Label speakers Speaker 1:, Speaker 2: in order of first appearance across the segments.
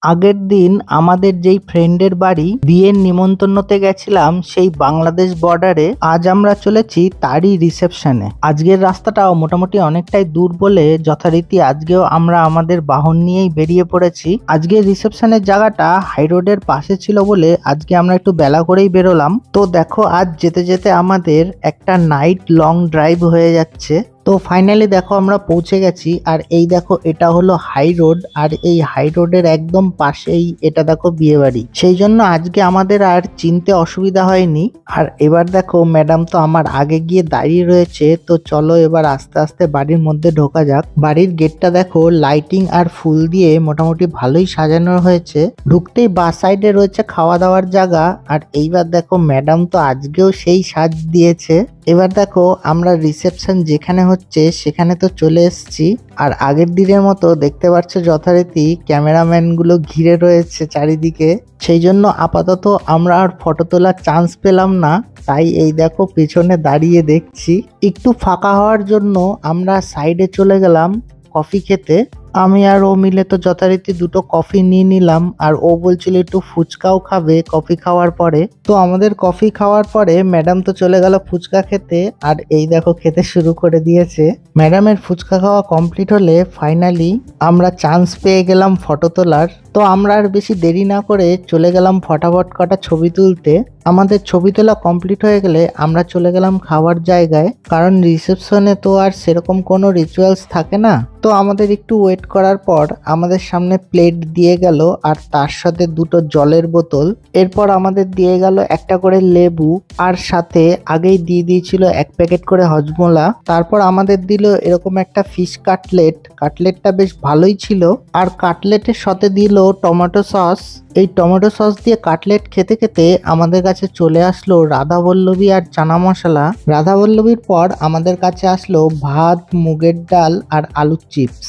Speaker 1: আগের দিন আমাদের যেই ফ্রেন্ডের বাড়ি বিয়ের নিমন্ত্রণতে গেছিলাম সেই বাংলাদেশ বর্ডারে, আজ আমরা চলেছি তারই রিসেপশনে। আজকের রাস্তাটাও মোটামুটি অনেকটাই দূর বলে যথারীতি আজকেও আমরা আমাদের বাহন নিয়েই বেরিয়ে পড়েছি। আজকের রিসেপশনের জায়গাটা হাই রোডের পাশে ছিল বলে আজকে আমরা একটু বেলা করেই বেরোলাম। তো দেখো আজ যেতে যেতে আমাদের একটা নাইট লং ড্রাইভ হয়ে যাচ্ছে। তো ফাইনালি দেখো আমরা পৌঁছে গেছি। আর এই দেখো এটা হলো হাই রোড, আর এই হাই রোডের একদম পাশেই এটা দেখো বিয়ে বাড়ি। সেই জন্য আজকে আমাদের আর চিনতে অসুবিধা হয়নি। আর এবার দেখো ম্যাডাম তো আমার আগে গিয়ে দাঁড়িয়ে রয়েছে। তো চলো এবার আস্তে আস্তে বাড়ির মধ্যে ঢোকা যাক। বাড়ির গেটটা দেখো লাইটিং আর ফুল দিয়ে মোটামুটি ভালোই সাজানো হয়েছে। ঢুকতেই বা সাইডে রয়েছে খাওয়া দাওয়ার জায়গা। আর এইবার দেখো ম্যাডাম তো আজকেও সেই সাজ দিয়েছে। এবার দেখো আমরা রিসেপশন যেখানে হচ্ছে সেখানে তো চলে এসেছি। আর আগের দিনের মতো দেখতে পাচ্ছ যথারীতি ক্যামেরাম্যান গুলো ঘিরে রয়েছে চারিদিকে। সেই জন্য আপাতত আমরা আর ফটো তোলার চান্স পেলাম না। তাই এই দেখো পেছনে দাঁড়িয়ে দেখছি। একটু ফাঁকা হওয়ার জন্য আমরা সাইডে চলে গেলাম কফি খেতে। আমি আর ও মিলে তো যথারীতি দুটো কফি নিয়ে নিলাম। আর ও বলছিল একটু ফুচকাও খাবে কফি খাওয়ার পরে। তো আমাদের কফি খাওয়ার পরে ম্যাডাম তো চলে গেল ফুচকা খেতে। আর এই দেখো খেতে শুরু করে দিয়েছে। ম্যাডামের ফুচকা খাওয়া কমপ্লিট হলে ফাইনালি আমরা চান্স পেয়ে গেলাম ফটো তোলার। তো আমরা আর বেশি দেরি না করে চলে গেলাম ফটাফট কটা ছবি তুলতে। আমাদের ছবি তোলা কমপ্লিট হয়ে গেলে আমরা চলে গেলাম খাওয়ার জায়গায়, কারণ রিসেপশনে তো আর সেরকম কোনো রিচুয়ালস থাকে না। তো আমাদের একটু ওয়েট করার পর আমাদের সামনে প্লেট দিয়ে গেল আর তার সাথে দুটো জলের বোতল। এরপর আমাদের দিয়ে গেল একটা করে লেবু, আর সাথে আগেই দিয়ে দিয়েছিল এক প্যাকেট করে হজমোলা। তারপর আমাদের দিল এরকম একটা ফিশ কাটলেট। কাটলেটটা বেশ ভালোই ছিল। আর কাটলেটের সাথে দিল টমেটো সস। এই টমেটো সস দিয়ে কাটলেট খেতে খেতে আমাদের কাছে চলে আসলো রাধাবল্লভী আর চানা মশলা। রাধাবল্লভীর পর আমাদের কাছে আসলো ভাত, মুগের ডাল আর আলুর চিপস।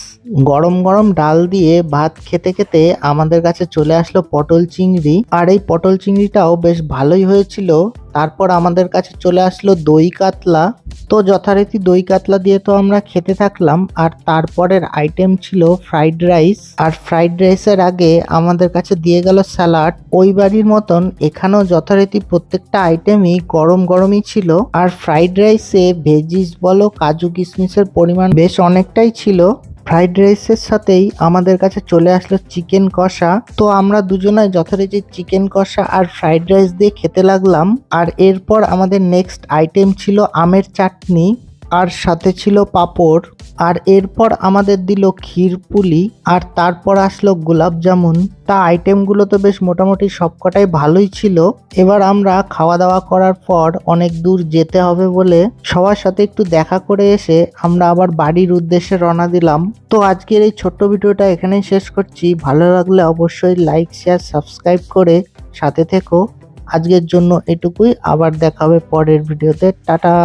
Speaker 1: গরম গরম ডাল দিয়ে ভাত খেতে খেতে আমাদের কাছে চলে আসলো পটল চিংড়ি। আর এই পটল চিংড়িটাও বেশ ভালোই হয়েছিল। তারপর আমাদের কাছে চলে আসলো দই কাতলা। তো যথারীতি দই কাতলা দিয়ে তো আমরা খেতে থাকলাম। আর তারপরের আইটেম ছিল ফ্রাইড রাইস। আর ফ্রাইড রাইসের আগে আমাদের কাছে দিয়ে গেল স্যালাড। ওই বাড়ির মতন এখানেও যথারীতি প্রত্যেকটা আইটেমই গরম গরমই ছিল। আর ফ্রাইড রাইসে ভেজিস বলো কাজু কিশমিশের পরিমাণ বেশ অনেকটাই ছিল। ফ্রাইড রাইসের সাথেই আমাদের কাছে চলে আসলো চিকেন কষা। তো আমরা দুজনে যথারীতি চিকেন কষা আর ফ্রাইড রাইস দিয়ে খেতে লাগলাম। আর এরপর আমাদের নেক্সট আইটেম ছিল আমের চাটনি, আর সাথে ছিল পাঁপড়। আর এরপর আমাদের দিল ক্ষীর পুলি, আর তারপর আসলো গোলাপ জামুন। তা আইটেমগুলো তো বেশ মোটামুটি সবকটাই ভালোই ছিল। এবার আমরা খাওয়া দাওয়া করার পর অনেক দূর যেতে হবে বলে সবার সাথে একটু দেখা করে এসে আমরা আবার বাড়ির উদ্দেশ্যে রওনা দিলাম। তো আজকের এই ছোট্ট ভিডিওটা এখানেই শেষ করছি। ভালো লাগলে অবশ্যই লাইক, শেয়ার, সাবস্ক্রাইব করে সাথে থেকো। আজকের জন্য এটুকুই। আবার দেখা হবে পরের ভিডিওতে। টাটা।